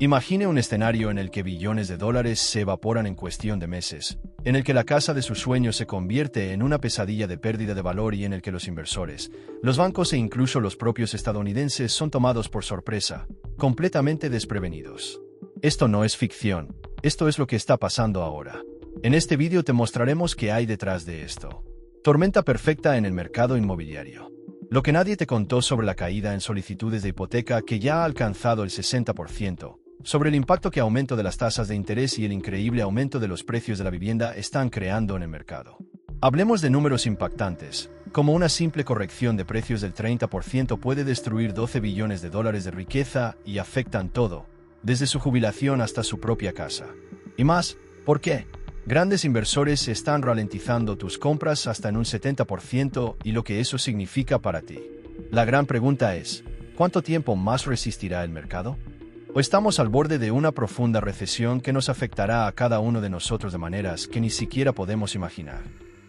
Imagine un escenario en el que billones de dólares se evaporan en cuestión de meses, en el que la casa de sus sueños se convierte en una pesadilla de pérdida de valor y en el que los inversores, los bancos e incluso los propios estadounidenses son tomados por sorpresa, completamente desprevenidos. Esto no es ficción, esto es lo que está pasando ahora. En este vídeo te mostraremos qué hay detrás de esto. Tormenta perfecta en el mercado inmobiliario. Lo que nadie te contó sobre la caída en solicitudes de hipoteca que ya ha alcanzado el 60%, sobre el impacto que aumento de las tasas de interés y el increíble aumento de los precios de la vivienda están creando en el mercado. Hablemos de números impactantes, como una simple corrección de precios del 30% puede destruir 12 billones de dólares de riqueza y afectan todo, desde su jubilación hasta su propia casa. Y más, ¿por qué? Grandes inversores están ralentizando tus compras hasta en un 70% y lo que eso significa para ti. La gran pregunta es, ¿cuánto tiempo más resistirá el mercado? ¿O estamos al borde de una profunda recesión que nos afectará a cada uno de nosotros de maneras que ni siquiera podemos imaginar?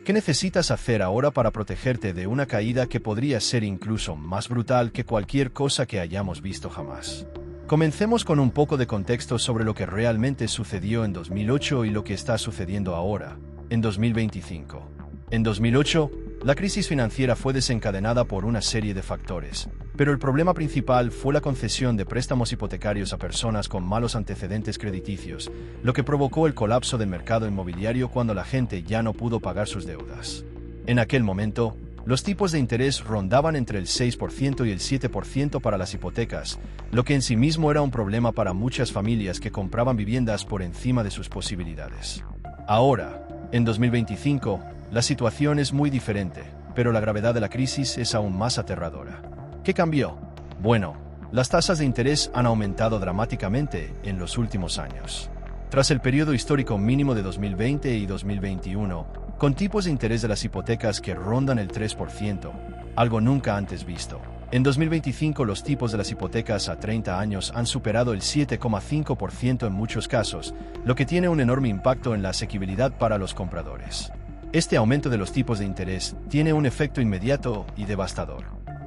¿Qué necesitas hacer ahora para protegerte de una caída que podría ser incluso más brutal que cualquier cosa que hayamos visto jamás? Comencemos con un poco de contexto sobre lo que realmente sucedió en 2008 y lo que está sucediendo ahora, en 2025. En 2008, la crisis financiera fue desencadenada por una serie de factores, pero el problema principal fue la concesión de préstamos hipotecarios a personas con malos antecedentes crediticios, lo que provocó el colapso del mercado inmobiliario cuando la gente ya no pudo pagar sus deudas. En aquel momento, los tipos de interés rondaban entre el 6% y el 7% para las hipotecas, lo que en sí mismo era un problema para muchas familias que compraban viviendas por encima de sus posibilidades. Ahora, en 2025, la situación es muy diferente, pero la gravedad de la crisis es aún más aterradora. ¿Qué cambió? Bueno, las tasas de interés han aumentado dramáticamente en los últimos años. Tras el periodo histórico mínimo de 2020 y 2021, con tipos de interés de las hipotecas que rondan el 3%, algo nunca antes visto. En 2025 los tipos de las hipotecas a 30 años han superado el 7,5% en muchos casos, lo que tiene un enorme impacto en la asequibilidad para los compradores. Este aumento de los tipos de interés tiene un efecto inmediato y devastador.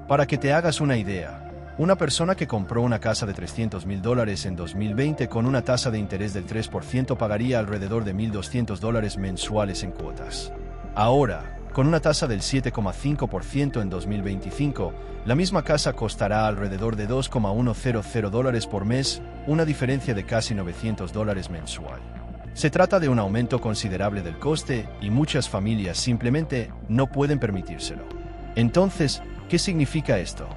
Para que te hagas una idea, una persona que compró una casa de $300,000 en 2020 con una tasa de interés del 3% pagaría alrededor de $1,200 mensuales en cuotas. Ahora, con una tasa del 7,5% en 2025, la misma casa costará alrededor de $2,100 por mes, una diferencia de casi $900 mensual. Se trata de un aumento considerable del coste y muchas familias simplemente no pueden permitírselo. Entonces, ¿qué significa esto?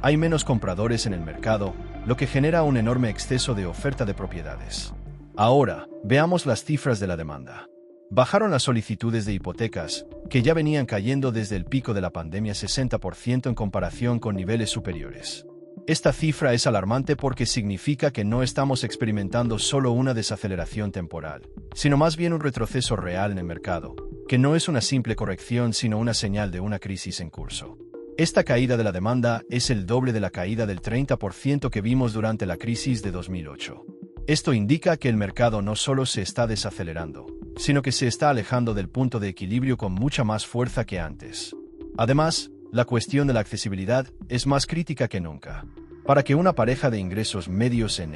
Hay menos compradores en el mercado, lo que genera un enorme exceso de oferta de propiedades. Ahora, veamos las cifras de la demanda. Bajaron las solicitudes de hipotecas, que ya venían cayendo desde el pico de la pandemia 60% en comparación con niveles superiores. Esta cifra es alarmante porque significa que no estamos experimentando solo una desaceleración temporal, sino más bien un retroceso real en el mercado, que no es una simple corrección sino una señal de una crisis en curso. Esta caída de la demanda es el doble de la caída del 30% que vimos durante la crisis de 2008. Esto indica que el mercado no solo se está desacelerando, sino que se está alejando del punto de equilibrio con mucha más fuerza que antes. Además, la cuestión de la accesibilidad es más crítica que nunca. Para que una pareja de ingresos medios en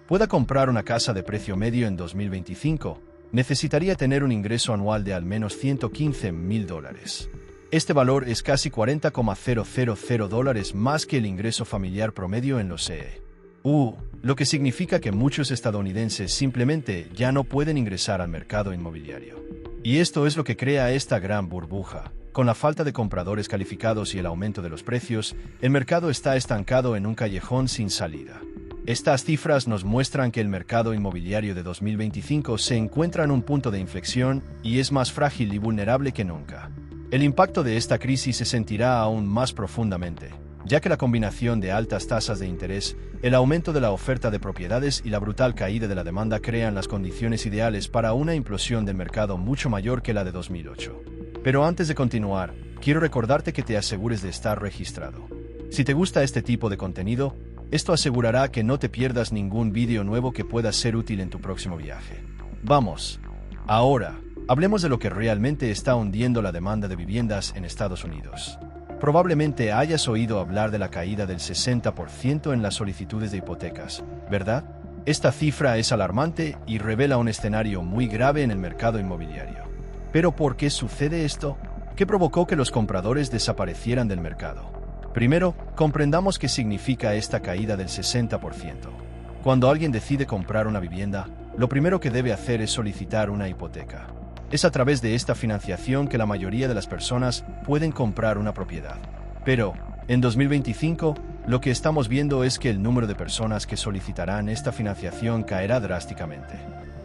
pueda comprar una casa de precio medio en 2025, necesitaría tener un ingreso anual de al menos $115,000. Este valor es casi $40,000 más que el ingreso familiar promedio en los lo que significa que muchos estadounidenses simplemente ya no pueden ingresar al mercado inmobiliario. Y esto es lo que crea esta gran burbuja. Con la falta de compradores calificados y el aumento de los precios, el mercado está estancado en un callejón sin salida. Estas cifras nos muestran que el mercado inmobiliario de 2025 se encuentra en un punto de inflexión y es más frágil y vulnerable que nunca. El impacto de esta crisis se sentirá aún más profundamente, ya que la combinación de altas tasas de interés, el aumento de la oferta de propiedades y la brutal caída de la demanda crean las condiciones ideales para una implosión del mercado mucho mayor que la de 2008. Pero antes de continuar, quiero recordarte que te asegures de estar registrado. Si te gusta este tipo de contenido, esto asegurará que no te pierdas ningún vídeo nuevo que pueda ser útil en tu próximo viaje. Vamos. Ahora, hablemos de lo que realmente está hundiendo la demanda de viviendas en Estados Unidos. Probablemente hayas oído hablar de la caída del 60% en las solicitudes de hipotecas, ¿verdad? Esta cifra es alarmante y revela un escenario muy grave en el mercado inmobiliario. ¿Pero por qué sucede esto? ¿Qué provocó que los compradores desaparecieran del mercado? Primero, comprendamos qué significa esta caída del 60%. Cuando alguien decide comprar una vivienda, lo primero que debe hacer es solicitar una hipoteca. Es a través de esta financiación que la mayoría de las personas pueden comprar una propiedad. Pero, en 2025, lo que estamos viendo es que el número de personas que solicitarán esta financiación caerá drásticamente.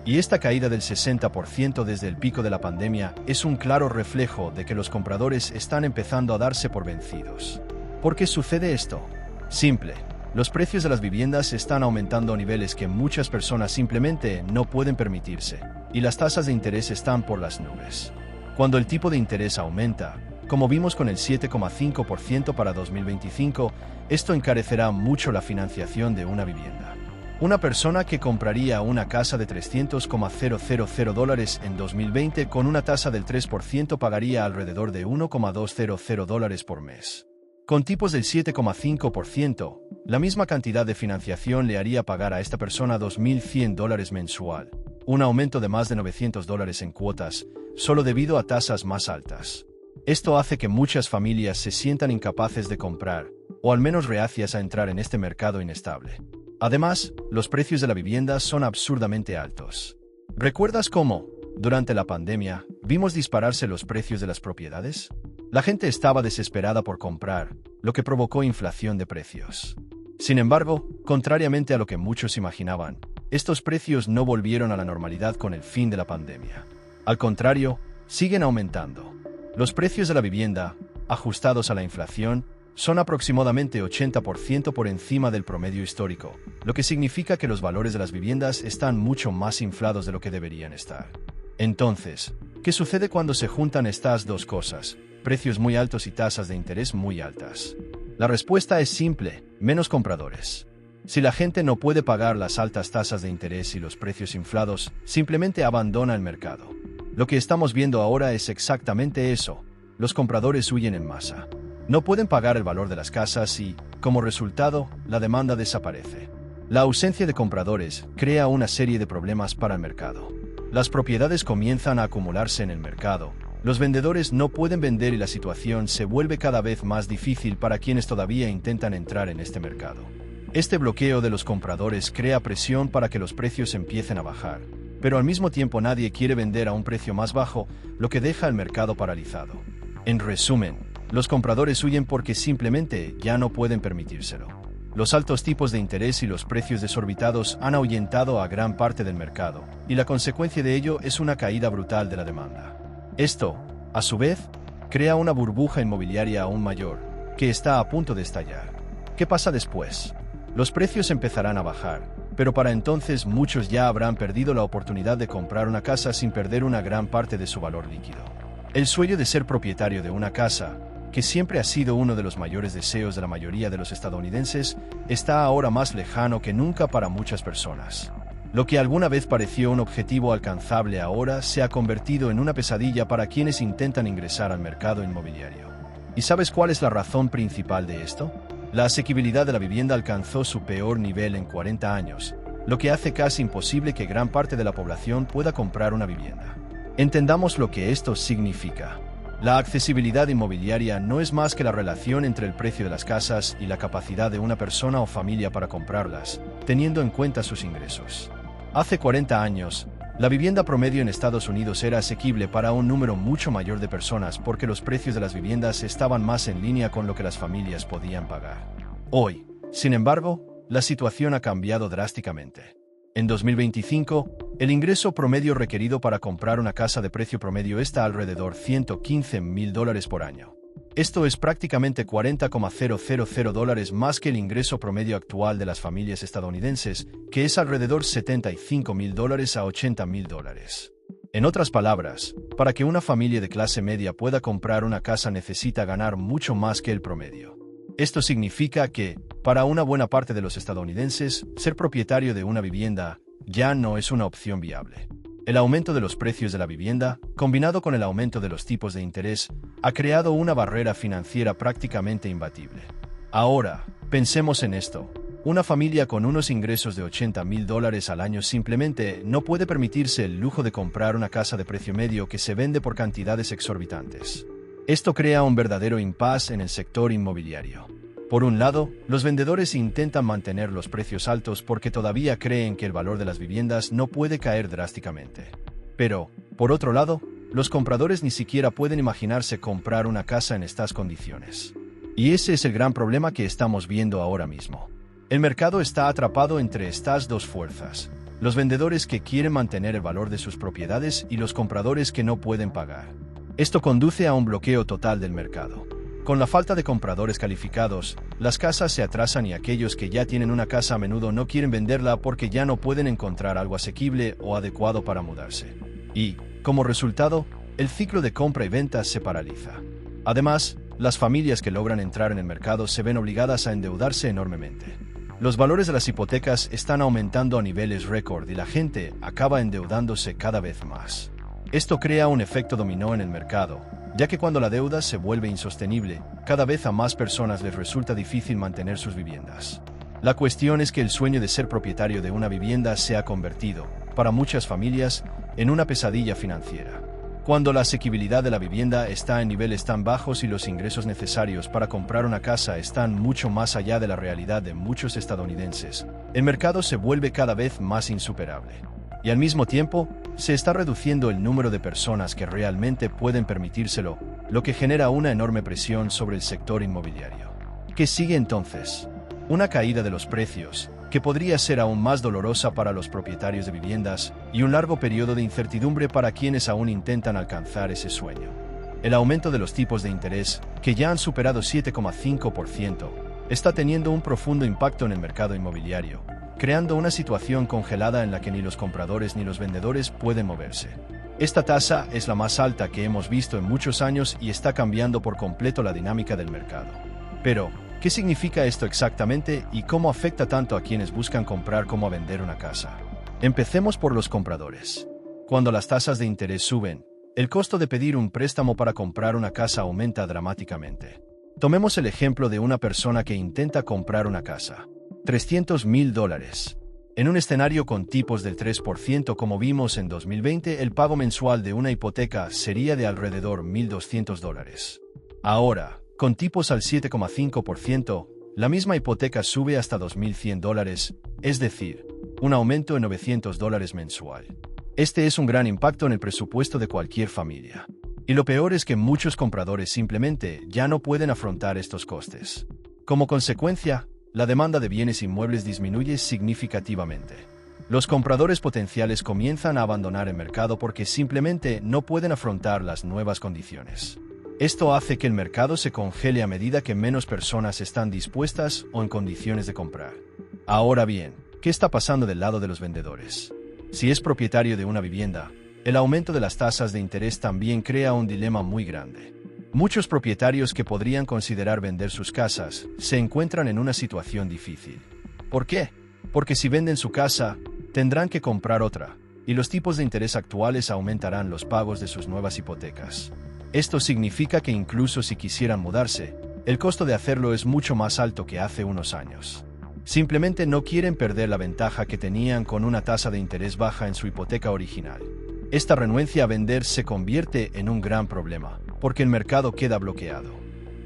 Y esta caída del 60% desde el pico de la pandemia es un claro reflejo de que los compradores están empezando a darse por vencidos. ¿Por qué sucede esto? Simple. Los precios de las viviendas están aumentando a niveles que muchas personas simplemente no pueden permitirse, y las tasas de interés están por las nubes. Cuando el tipo de interés aumenta, como vimos con el 7,5% para 2025, esto encarecerá mucho la financiación de una vivienda. Una persona que compraría una casa de $300,000 en 2020 con una tasa del 3% pagaría alrededor de $1,200 por mes. Con tipos del 7,5%, la misma cantidad de financiación le haría pagar a esta persona $2,100 mensual, un aumento de más de $900 en cuotas, solo debido a tasas más altas. Esto hace que muchas familias se sientan incapaces de comprar, o al menos reacias a entrar en este mercado inestable. Además, los precios de la vivienda son absurdamente altos. ¿Recuerdas cómo, durante la pandemia, vimos dispararse los precios de las propiedades? La gente estaba desesperada por comprar, lo que provocó inflación de precios. Sin embargo, contrariamente a lo que muchos imaginaban, estos precios no volvieron a la normalidad con el fin de la pandemia. Al contrario, siguen aumentando. Los precios de la vivienda, ajustados a la inflación, son aproximadamente 80% por encima del promedio histórico, lo que significa que los valores de las viviendas están mucho más inflados de lo que deberían estar. Entonces, ¿qué sucede cuando se juntan estas dos cosas? Precios muy altos y tasas de interés muy altas. La respuesta es simple: menos compradores. Si la gente no puede pagar las altas tasas de interés y los precios inflados, simplemente abandona el mercado. Lo que estamos viendo ahora es exactamente eso: los compradores huyen en masa. No pueden pagar el valor de las casas y, como resultado, la demanda desaparece. La ausencia de compradores crea una serie de problemas para el mercado. Las propiedades comienzan a acumularse en el mercado. Los vendedores no pueden vender y la situación se vuelve cada vez más difícil para quienes todavía intentan entrar en este mercado. Este bloqueo de los compradores crea presión para que los precios empiecen a bajar, pero al mismo tiempo nadie quiere vender a un precio más bajo, lo que deja el mercado paralizado. En resumen, los compradores huyen porque simplemente ya no pueden permitírselo. Los altos tipos de interés y los precios desorbitados han ahuyentado a gran parte del mercado, y la consecuencia de ello es una caída brutal de la demanda. Esto, a su vez, crea una burbuja inmobiliaria aún mayor, que está a punto de estallar. ¿Qué pasa después? Los precios empezarán a bajar, pero para entonces muchos ya habrán perdido la oportunidad de comprar una casa sin perder una gran parte de su valor líquido. El sueño de ser propietario de una casa, que siempre ha sido uno de los mayores deseos de la mayoría de los estadounidenses, está ahora más lejano que nunca para muchas personas. Lo que alguna vez pareció un objetivo alcanzable ahora se ha convertido en una pesadilla para quienes intentan ingresar al mercado inmobiliario. ¿Y sabes cuál es la razón principal de esto? La asequibilidad de la vivienda alcanzó su peor nivel en 40 años, lo que hace casi imposible que gran parte de la población pueda comprar una vivienda. Entendamos lo que esto significa. La accesibilidad inmobiliaria no es más que la relación entre el precio de las casas y la capacidad de una persona o familia para comprarlas, teniendo en cuenta sus ingresos. Hace 40 años, la vivienda promedio en Estados Unidos era asequible para un número mucho mayor de personas porque los precios de las viviendas estaban más en línea con lo que las familias podían pagar. Hoy, sin embargo, la situación ha cambiado drásticamente. En 2025, el ingreso promedio requerido para comprar una casa de precio promedio está alrededor de $115,000 por año. Esto es prácticamente $40,000 más que el ingreso promedio actual de las familias estadounidenses, que es alrededor de $75,000 a $80,000. En otras palabras, para que una familia de clase media pueda comprar una casa necesita ganar mucho más que el promedio. Esto significa que, para una buena parte de los estadounidenses, ser propietario de una vivienda ya no es una opción viable. El aumento de los precios de la vivienda, combinado con el aumento de los tipos de interés, ha creado una barrera financiera prácticamente imbatible. Ahora, pensemos en esto. Una familia con unos ingresos de $80,000 al año simplemente no puede permitirse el lujo de comprar una casa de precio medio que se vende por cantidades exorbitantes. Esto crea un verdadero impasse en el sector inmobiliario. Por un lado, los vendedores intentan mantener los precios altos porque todavía creen que el valor de las viviendas no puede caer drásticamente. Pero, por otro lado, los compradores ni siquiera pueden imaginarse comprar una casa en estas condiciones. Y ese es el gran problema que estamos viendo ahora mismo. El mercado está atrapado entre estas dos fuerzas: los vendedores que quieren mantener el valor de sus propiedades y los compradores que no pueden pagar. Esto conduce a un bloqueo total del mercado. Con la falta de compradores calificados, las casas se atrasan y aquellos que ya tienen una casa a menudo no quieren venderla porque ya no pueden encontrar algo asequible o adecuado para mudarse. Y, como resultado, el ciclo de compra y venta se paraliza. Además, las familias que logran entrar en el mercado se ven obligadas a endeudarse enormemente. Los valores de las hipotecas están aumentando a niveles récord y la gente acaba endeudándose cada vez más. Esto crea un efecto dominó en el mercado, ya que cuando la deuda se vuelve insostenible, cada vez a más personas les resulta difícil mantener sus viviendas. La cuestión es que el sueño de ser propietario de una vivienda se ha convertido, para muchas familias, en una pesadilla financiera. Cuando la asequibilidad de la vivienda está en niveles tan bajos y los ingresos necesarios para comprar una casa están mucho más allá de la realidad de muchos estadounidenses, el mercado se vuelve cada vez más insuperable. Y al mismo tiempo, se está reduciendo el número de personas que realmente pueden permitírselo, lo que genera una enorme presión sobre el sector inmobiliario. ¿Qué sigue entonces? Una caída de los precios, que podría ser aún más dolorosa para los propietarios de viviendas, y un largo periodo de incertidumbre para quienes aún intentan alcanzar ese sueño. El aumento de los tipos de interés, que ya han superado 7,5%, está teniendo un profundo impacto en el mercado inmobiliario, creando una situación congelada en la que ni los compradores ni los vendedores pueden moverse. Esta tasa es la más alta que hemos visto en muchos años y está cambiando por completo la dinámica del mercado. Pero, ¿qué significa esto exactamente y cómo afecta tanto a quienes buscan comprar como a vender una casa? Empecemos por los compradores. Cuando las tasas de interés suben, el costo de pedir un préstamo para comprar una casa aumenta dramáticamente. Tomemos el ejemplo de una persona que intenta comprar una casa. $300,000. En un escenario con tipos del 3% como vimos en 2020, el pago mensual de una hipoteca sería de alrededor $1,200. Ahora, con tipos al 7,5%, la misma hipoteca sube hasta $2,100, es decir, un aumento de $900 mensual. Este es un gran impacto en el presupuesto de cualquier familia. Y lo peor es que muchos compradores simplemente ya no pueden afrontar estos costes. Como consecuencia, la demanda de bienes inmuebles disminuye significativamente. Los compradores potenciales comienzan a abandonar el mercado porque simplemente no pueden afrontar las nuevas condiciones. Esto hace que el mercado se congele a medida que menos personas están dispuestas o en condiciones de comprar. Ahora bien, ¿qué está pasando del lado de los vendedores? Si es propietario de una vivienda, el aumento de las tasas de interés también crea un dilema muy grande. Muchos propietarios que podrían considerar vender sus casas se encuentran en una situación difícil. ¿Por qué? Porque si venden su casa, tendrán que comprar otra, y los tipos de interés actuales aumentarán los pagos de sus nuevas hipotecas. Esto significa que incluso si quisieran mudarse, el costo de hacerlo es mucho más alto que hace unos años. Simplemente no quieren perder la ventaja que tenían con una tasa de interés baja en su hipoteca original. Esta renuencia a vender se convierte en un gran problema, porque el mercado queda bloqueado.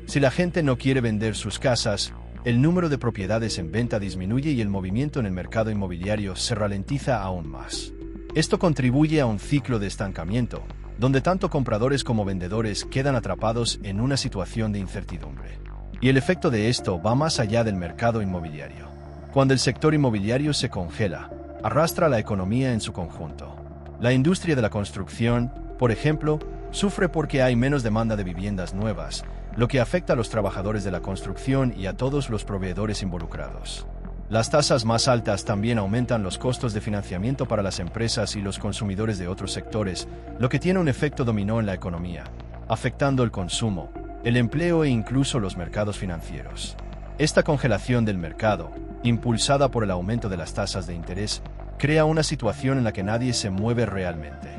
Si la gente no quiere vender sus casas, el número de propiedades en venta disminuye y el movimiento en el mercado inmobiliario se ralentiza aún más. Esto contribuye a un ciclo de estancamiento, donde tanto compradores como vendedores quedan atrapados en una situación de incertidumbre. Y el efecto de esto va más allá del mercado inmobiliario. Cuando el sector inmobiliario se congela, arrastra la economía en su conjunto. La industria de la construcción, por ejemplo, sufre porque hay menos demanda de viviendas nuevas, lo que afecta a los trabajadores de la construcción y a todos los proveedores involucrados. Las tasas más altas también aumentan los costos de financiamiento para las empresas y los consumidores de otros sectores, lo que tiene un efecto dominó en la economía, afectando el consumo, el empleo e incluso los mercados financieros. Esta congelación del mercado, impulsada por el aumento de las tasas de interés, crea una situación en la que nadie se mueve realmente.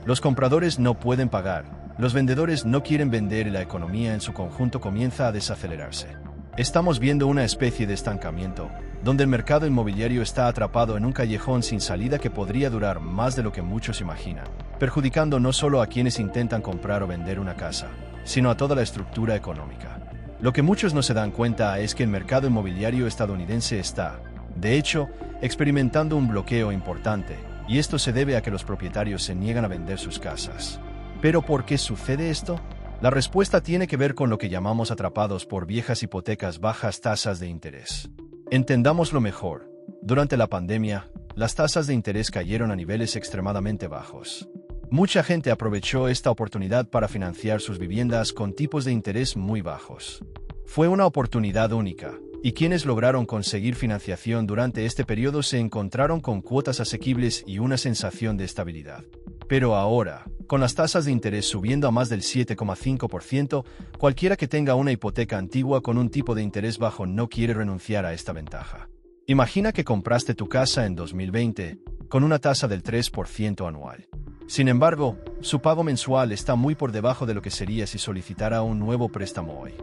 Los compradores no pueden pagar, los vendedores no quieren vender y la economía en su conjunto comienza a desacelerarse. Estamos viendo una especie de estancamiento, donde el mercado inmobiliario está atrapado en un callejón sin salida que podría durar más de lo que muchos imaginan, perjudicando no solo a quienes intentan comprar o vender una casa, sino a toda la estructura económica. Lo que muchos no se dan cuenta es que el mercado inmobiliario estadounidense está, de hecho, experimentando un bloqueo importante, y esto se debe a que los propietarios se niegan a vender sus casas. ¿Pero por qué sucede esto? La respuesta tiene que ver con lo que llamamos atrapados por viejas hipotecas, bajas tasas de interés. Entendámoslo mejor. Durante la pandemia, las tasas de interés cayeron a niveles extremadamente bajos. Mucha gente aprovechó esta oportunidad para financiar sus viviendas con tipos de interés muy bajos. Fue una oportunidad única, y quienes lograron conseguir financiación durante este periodo se encontraron con cuotas asequibles y una sensación de estabilidad. Pero ahora, con las tasas de interés subiendo a más del 7,5%, cualquiera que tenga una hipoteca antigua con un tipo de interés bajo no quiere renunciar a esta ventaja. Imagina que compraste tu casa en 2020 con una tasa del 3% anual. Sin embargo, su pago mensual está muy por debajo de lo que sería si solicitara un nuevo préstamo hoy.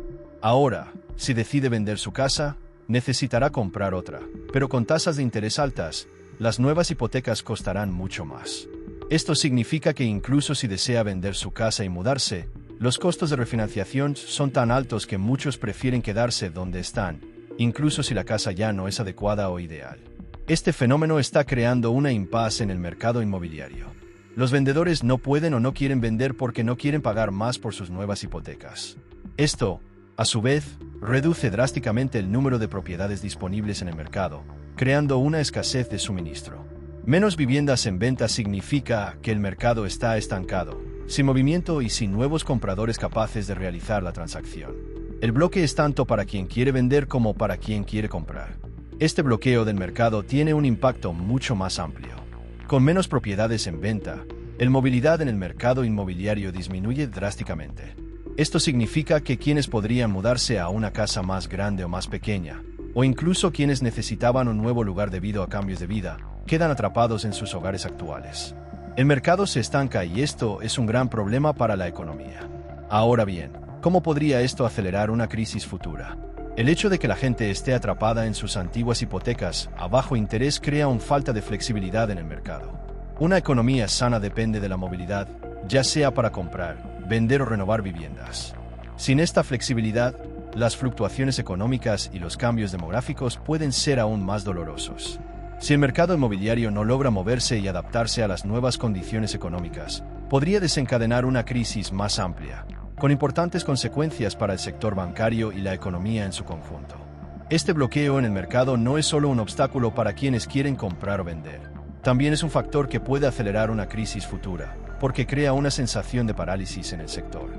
Ahora, si decide vender su casa, necesitará comprar otra, pero con tasas de interés altas, las nuevas hipotecas costarán mucho más. Esto significa que incluso si desea vender su casa y mudarse, los costos de refinanciación son tan altos que muchos prefieren quedarse donde están, incluso si la casa ya no es adecuada o ideal. Este fenómeno está creando una impasse en el mercado inmobiliario. Los vendedores no pueden o no quieren vender porque no quieren pagar más por sus nuevas hipotecas. Esto, a su vez, reduce drásticamente el número de propiedades disponibles en el mercado, creando una escasez de suministro. Menos viviendas en venta significa que el mercado está estancado, sin movimiento y sin nuevos compradores capaces de realizar la transacción. El bloque es tanto para quien quiere vender como para quien quiere comprar. Este bloqueo del mercado tiene un impacto mucho más amplio. Con menos propiedades en venta, la movilidad en el mercado inmobiliario disminuye drásticamente. Esto significa que quienes podrían mudarse a una casa más grande o más pequeña, o incluso quienes necesitaban un nuevo lugar debido a cambios de vida, quedan atrapados en sus hogares actuales. El mercado se estanca y esto es un gran problema para la economía. Ahora bien, ¿cómo podría esto acelerar una crisis futura? El hecho de que la gente esté atrapada en sus antiguas hipotecas a bajo interés crea una falta de flexibilidad en el mercado. Una economía sana depende de la movilidad, ya sea para comprar, vender o renovar viviendas. Sin esta flexibilidad, las fluctuaciones económicas y los cambios demográficos pueden ser aún más dolorosos. Si el mercado inmobiliario no logra moverse y adaptarse a las nuevas condiciones económicas, podría desencadenar una crisis más amplia, con importantes consecuencias para el sector bancario y la economía en su conjunto. Este bloqueo en el mercado no es solo un obstáculo para quienes quieren comprar o vender. También es un factor que puede acelerar una crisis futura, porque crea una sensación de parálisis en el sector.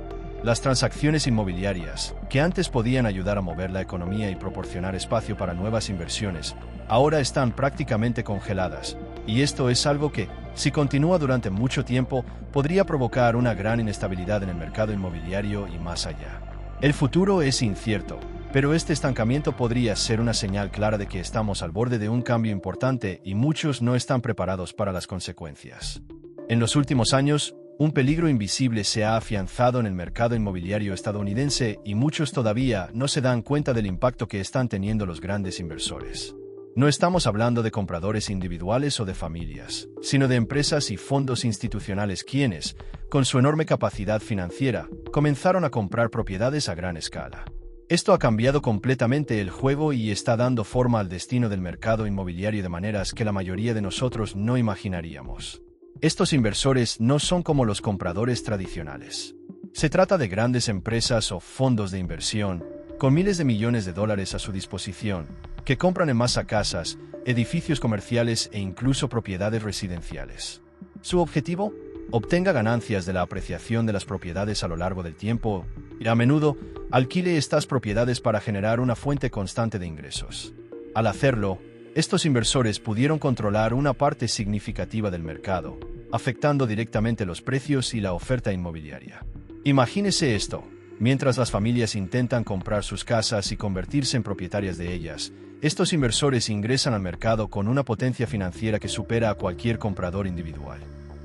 Las transacciones inmobiliarias, que antes podían ayudar a mover la economía y proporcionar espacio para nuevas inversiones, ahora están prácticamente congeladas, y esto es algo que, si continúa durante mucho tiempo, podría provocar una gran inestabilidad en el mercado inmobiliario y más allá. El futuro es incierto, pero este estancamiento podría ser una señal clara de que estamos al borde de un cambio importante y muchos no están preparados para las consecuencias. En los últimos años, un peligro invisible se ha afianzado en el mercado inmobiliario estadounidense y muchos todavía no se dan cuenta del impacto que están teniendo los grandes inversores. No estamos hablando de compradores individuales o de familias, sino de empresas y fondos institucionales quienes, con su enorme capacidad financiera, comenzaron a comprar propiedades a gran escala. Esto ha cambiado completamente el juego y está dando forma al destino del mercado inmobiliario de maneras que la mayoría de nosotros no imaginaríamos. Estos inversores no son como los compradores tradicionales. Se trata de grandes empresas o fondos de inversión, con miles de millones de dólares a su disposición, que compran en masa casas, edificios comerciales e incluso propiedades residenciales. Su objetivo: obtenga ganancias de la apreciación de las propiedades a lo largo del tiempo y a menudo alquile estas propiedades para generar una fuente constante de ingresos. Al hacerlo, estos inversores pudieron controlar una parte significativa del mercado, afectando directamente los precios y la oferta inmobiliaria. Imagínese esto: mientras las familias intentan comprar sus casas y convertirse en propietarias de ellas, Estos inversores ingresan al mercado con una potencia financiera que supera a cualquier comprador individual.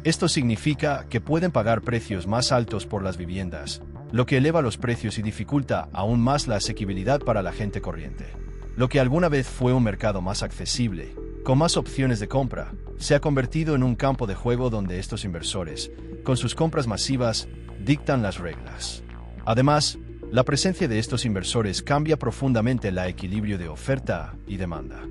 Esto significa que pueden pagar precios más altos por las viviendas, lo que eleva los precios y dificulta aún más la asequibilidad para la gente corriente. Lo que alguna vez fue un mercado más accesible, con más opciones de compra, se ha convertido en un campo de juego donde estos inversores, con sus compras masivas, dictan las reglas. Además, la presencia de estos inversores cambia profundamente el equilibrio de oferta y demanda.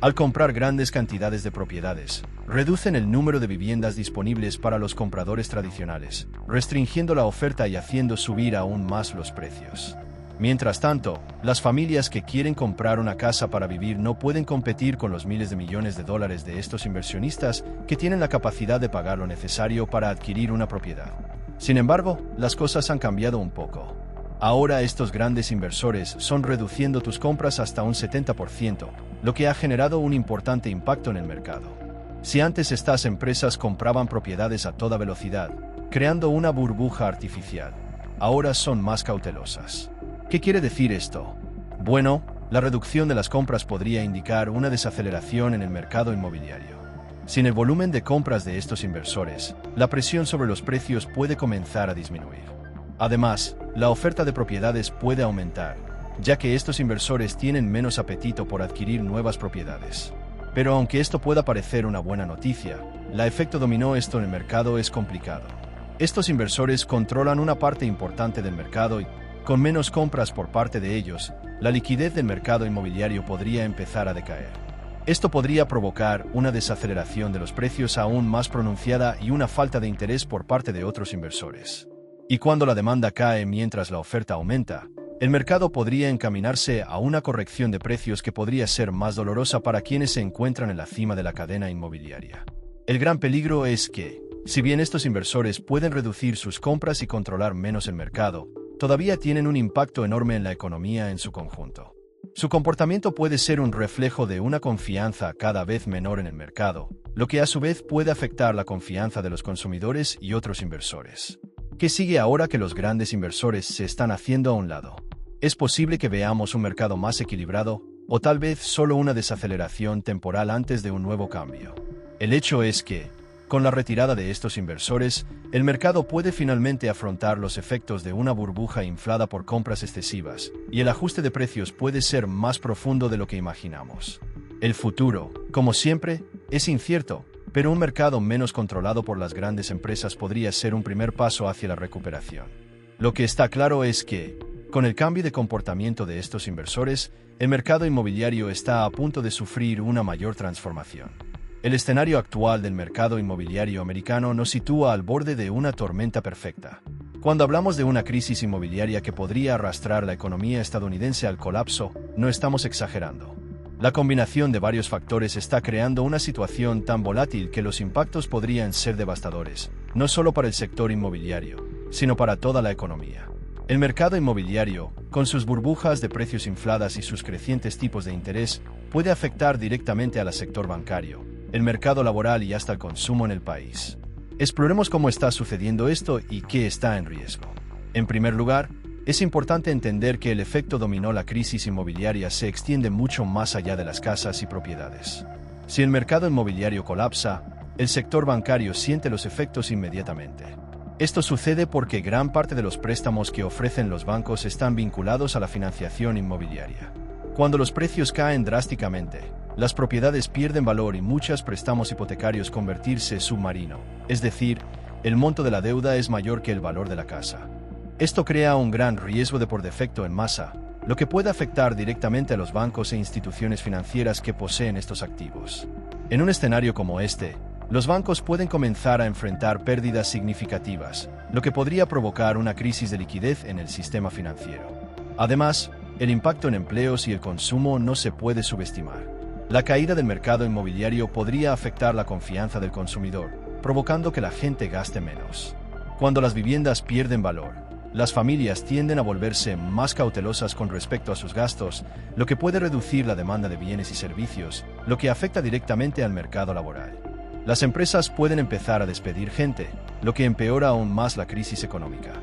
Al comprar grandes cantidades de propiedades, reducen el número de viviendas disponibles para los compradores tradicionales, restringiendo la oferta y haciendo subir aún más los precios. Mientras tanto, las familias que quieren comprar una casa para vivir no pueden competir con los miles de millones de dólares de estos inversionistas que tienen la capacidad de pagar lo necesario para adquirir una propiedad. Sin embargo, las cosas han cambiado un poco. Ahora estos grandes inversores son reduciendo tus compras hasta un 70%, lo que ha generado un importante impacto en el mercado. Si antes estas empresas compraban propiedades a toda velocidad, creando una burbuja artificial, ahora son más cautelosas. ¿Qué quiere decir esto? Bueno, la reducción de las compras podría indicar una desaceleración en el mercado inmobiliario. Sin el volumen de compras de estos inversores, la presión sobre los precios puede comenzar a disminuir. Además, la oferta de propiedades puede aumentar, ya que estos inversores tienen menos apetito por adquirir nuevas propiedades. Pero aunque esto pueda parecer una buena noticia, el efecto dominó en el mercado es complicado. Estos inversores controlan una parte importante del mercado y, con menos compras por parte de ellos, la liquidez del mercado inmobiliario podría empezar a decaer. Esto podría provocar una desaceleración de los precios aún más pronunciada y una falta de interés por parte de otros inversores. Y cuando la demanda cae mientras la oferta aumenta, el mercado podría encaminarse a una corrección de precios que podría ser más dolorosa para quienes se encuentran en la cima de la cadena inmobiliaria. El gran peligro es que, si bien estos inversores pueden reducir sus compras y controlar menos el mercado, todavía tienen un impacto enorme en la economía en su conjunto. Su comportamiento puede ser un reflejo de una confianza cada vez menor en el mercado, lo que a su vez puede afectar la confianza de los consumidores y otros inversores. ¿Qué sigue ahora que los grandes inversores se están haciendo a un lado? Es posible que veamos un mercado más equilibrado, o tal vez solo una desaceleración temporal antes de un nuevo cambio. El hecho es que, con la retirada de estos inversores, el mercado puede finalmente afrontar los efectos de una burbuja inflada por compras excesivas, y el ajuste de precios puede ser más profundo de lo que imaginamos. El futuro, como siempre, es incierto, pero un mercado menos controlado por las grandes empresas podría ser un primer paso hacia la recuperación. Lo que está claro es que, con el cambio de comportamiento de estos inversores, el mercado inmobiliario está a punto de sufrir una mayor transformación. El escenario actual del mercado inmobiliario americano nos sitúa al borde de una tormenta perfecta. Cuando hablamos de una crisis inmobiliaria que podría arrastrar la economía estadounidense al colapso, no estamos exagerando. La combinación de varios factores está creando una situación tan volátil que los impactos podrían ser devastadores, no solo para el sector inmobiliario, sino para toda la economía. El mercado inmobiliario, con sus burbujas de precios infladas y sus crecientes tipos de interés, puede afectar directamente al sector bancario, el mercado laboral y hasta el consumo en el país. Exploremos cómo está sucediendo esto y qué está en riesgo. En primer lugar, es importante entender que el efecto dominó de la crisis inmobiliaria se extiende mucho más allá de las casas y propiedades. Si el mercado inmobiliario colapsa, el sector bancario siente los efectos inmediatamente. Esto sucede porque gran parte de los préstamos que ofrecen los bancos están vinculados a la financiación inmobiliaria. Cuando los precios caen drásticamente, las propiedades pierden valor y muchos préstamos hipotecarios convertirse submarino, es decir, el monto de la deuda es mayor que el valor de la casa. Esto crea un gran riesgo de por defecto en masa, lo que puede afectar directamente a los bancos e instituciones financieras que poseen estos activos. En un escenario como este, los bancos pueden comenzar a enfrentar pérdidas significativas, lo que podría provocar una crisis de liquidez en el sistema financiero. Además, el impacto en empleos y el consumo no se puede subestimar. La caída del mercado inmobiliario podría afectar la confianza del consumidor, provocando que la gente gaste menos. Cuando las viviendas pierden valor, las familias tienden a volverse más cautelosas con respecto a sus gastos, lo que puede reducir la demanda de bienes y servicios, lo que afecta directamente al mercado laboral. Las empresas pueden empezar a despedir gente, lo que empeora aún más la crisis económica.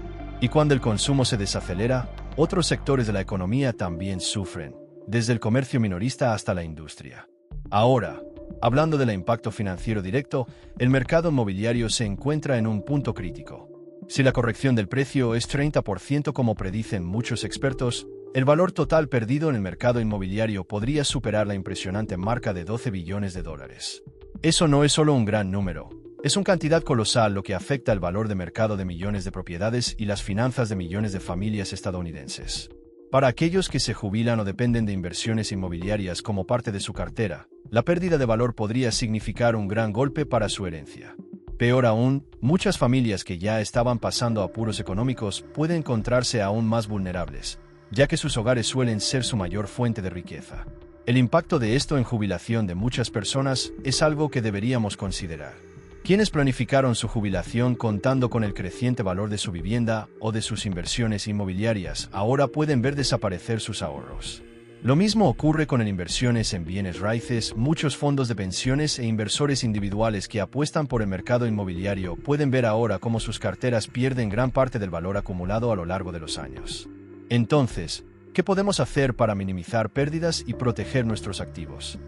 Y cuando el consumo se desacelera, otros sectores de la economía también sufren, desde el comercio minorista hasta la industria. Ahora, hablando del impacto financiero directo, el mercado inmobiliario se encuentra en un punto crítico. Si la corrección del precio es 30% como predicen muchos expertos, el valor total perdido en el mercado inmobiliario podría superar la impresionante marca de 12 billones de dólares. Eso no es solo un gran número, es una cantidad colosal lo que afecta el valor de mercado de millones de propiedades y las finanzas de millones de familias estadounidenses. Para aquellos que se jubilan o dependen de inversiones inmobiliarias como parte de su cartera, la pérdida de valor podría significar un gran golpe para su herencia. Peor aún, muchas familias que ya estaban pasando apuros económicos pueden encontrarse aún más vulnerables, ya que sus hogares suelen ser su mayor fuente de riqueza. El impacto de esto en jubilación de muchas personas es algo que deberíamos considerar. Quienes planificaron su jubilación contando con el creciente valor de su vivienda o de sus inversiones inmobiliarias ahora pueden ver desaparecer sus ahorros. Lo mismo ocurre con inversiones en bienes raíces. Muchos fondos de pensiones e inversores individuales que apuestan por el mercado inmobiliario pueden ver ahora cómo sus carteras pierden gran parte del valor acumulado a lo largo de los años. Entonces, ¿qué podemos hacer para minimizar pérdidas y proteger nuestros activos?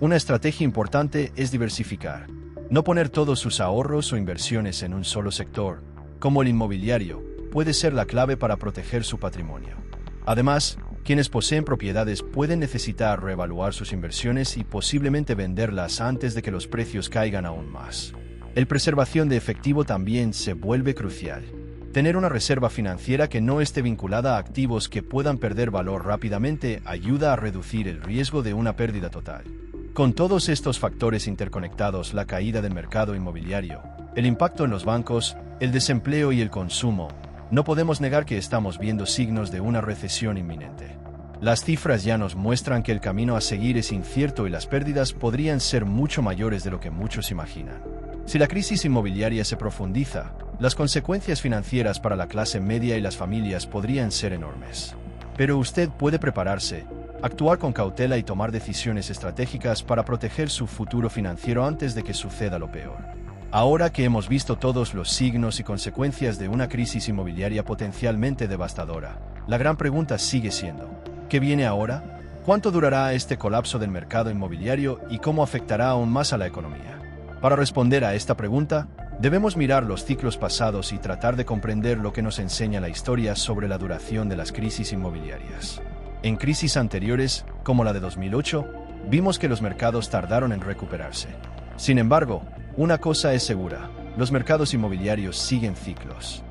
Una estrategia importante es diversificar. No poner todos sus ahorros o inversiones en un solo sector, como el inmobiliario, puede ser la clave para proteger su patrimonio. Además, quienes poseen propiedades pueden necesitar reevaluar sus inversiones y posiblemente venderlas antes de que los precios caigan aún más. La preservación de efectivo también se vuelve crucial. Tener una reserva financiera que no esté vinculada a activos que puedan perder valor rápidamente ayuda a reducir el riesgo de una pérdida total. Con todos estos factores interconectados, la caída del mercado inmobiliario, el impacto en los bancos, el desempleo y el consumo, no podemos negar que estamos viendo signos de una recesión inminente. Las cifras ya nos muestran que el camino a seguir es incierto y las pérdidas podrían ser mucho mayores de lo que muchos imaginan. Si la crisis inmobiliaria se profundiza, las consecuencias financieras para la clase media y las familias podrían ser enormes. Pero usted puede prepararse, actuar con cautela y tomar decisiones estratégicas para proteger su futuro financiero antes de que suceda lo peor. Ahora que hemos visto todos los signos y consecuencias de una crisis inmobiliaria potencialmente devastadora, la gran pregunta sigue siendo: ¿qué viene ahora? ¿Cuánto durará este colapso del mercado inmobiliario y cómo afectará aún más a la economía? Para responder a esta pregunta, debemos mirar los ciclos pasados y tratar de comprender lo que nos enseña la historia sobre la duración de las crisis inmobiliarias. En crisis anteriores, como la de 2008, vimos que los mercados tardaron en recuperarse. Sin embargo, una cosa es segura: los mercados inmobiliarios siguen ciclos.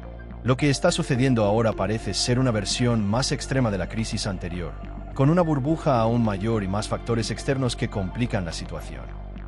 Lo que está sucediendo ahora parece ser una versión más extrema de la crisis anterior, con una burbuja aún mayor y más factores externos que complican la situación.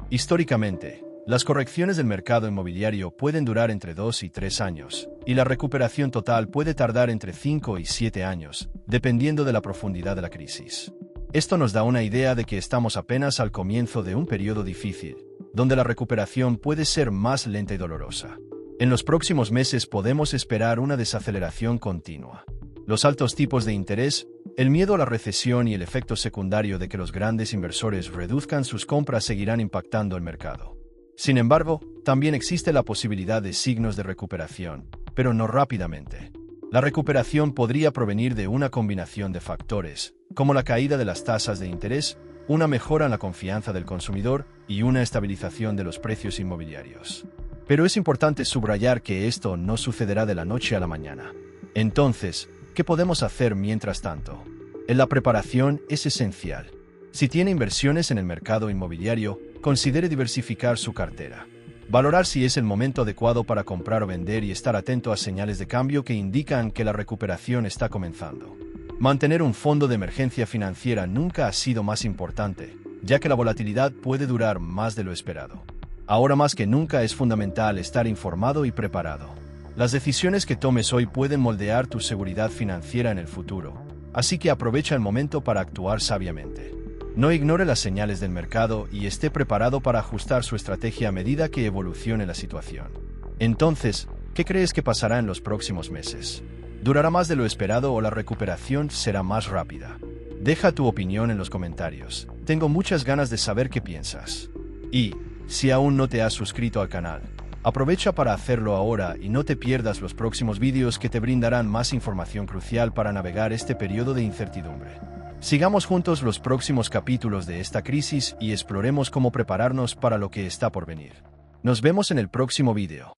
Históricamente, las correcciones del mercado inmobiliario pueden durar entre 2 y 3 años, y la recuperación total puede tardar entre 5 y 7 años, dependiendo de la profundidad de la crisis. Esto nos da una idea de que estamos apenas al comienzo de un periodo difícil, donde la recuperación puede ser más lenta y dolorosa. En los próximos meses podemos esperar una desaceleración continua. Los altos tipos de interés, el miedo a la recesión y el efecto secundario de que los grandes inversores reduzcan sus compras seguirán impactando el mercado. Sin embargo, también existe la posibilidad de signos de recuperación, pero no rápidamente. La recuperación podría provenir de una combinación de factores, como la caída de las tasas de interés, una mejora en la confianza del consumidor y una estabilización de los precios inmobiliarios. Pero es importante subrayar que esto no sucederá de la noche a la mañana. Entonces, ¿qué podemos hacer mientras tanto? La preparación es esencial. Si tiene inversiones en el mercado inmobiliario, considere diversificar su cartera. Valorar si es el momento adecuado para comprar o vender y estar atento a señales de cambio que indican que la recuperación está comenzando. Mantener un fondo de emergencia financiera nunca ha sido más importante, ya que la volatilidad puede durar más de lo esperado. Ahora más que nunca es fundamental estar informado y preparado. Las decisiones que tomes hoy pueden moldear tu seguridad financiera en el futuro, así que aprovecha el momento para actuar sabiamente. No ignore las señales del mercado y esté preparado para ajustar su estrategia a medida que evolucione la situación. Entonces, ¿qué crees que pasará en los próximos meses? ¿Durará más de lo esperado o la recuperación será más rápida? Deja tu opinión en los comentarios. Tengo muchas ganas de saber qué piensas. Y, si aún no te has suscrito al canal, aprovecha para hacerlo ahora y no te pierdas los próximos vídeos que te brindarán más información crucial para navegar este periodo de incertidumbre. Sigamos juntos los próximos capítulos de esta crisis y exploremos cómo prepararnos para lo que está por venir. Nos vemos en el próximo video.